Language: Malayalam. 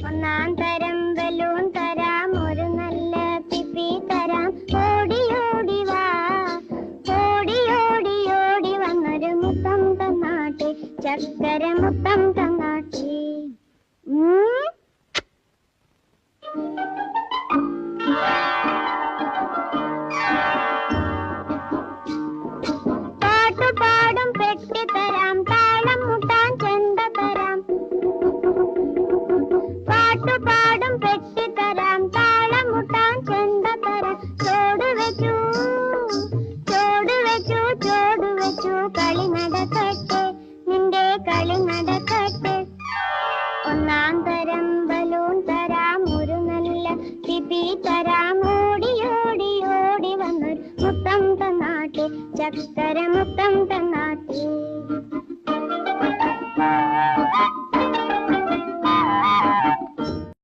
ഒന്നാം തരം ബലൂൺ തരാം, ഒരു നല്ല പിപ്പി തരാം. ഓടി ഓടി വാ, ഓടി ഓടി ഓടി വന്നൊരു മുത്തം തന്നാട്ടെ, ചക്കര മുത്തം തന്നാട്ടെ. പാട്ടുപാടും പെട്ടി തരാം, താളം മുട്ടാൻ ചെണ്ട തരാം. പാട്ടുപാടും പെട്ടി തരാം, താളം മുട്ടാൻ ചെണ്ട തരാം. ചോട് വെച്ചു ചോട് വെച്ചു ചോട് വെച്ചു, കളി നടക്കട്ടെ, നിന്റെ കളി നടക്കട്ടെ. ഒന്നാം തരം ബലൂൺ തരാം, ഒരു നല്ല പിപ്പി തരാം. ഓടി ഓടി ഓടി വന്നൊരു മുത്തം തന്നാട്ടെ, ചക്ക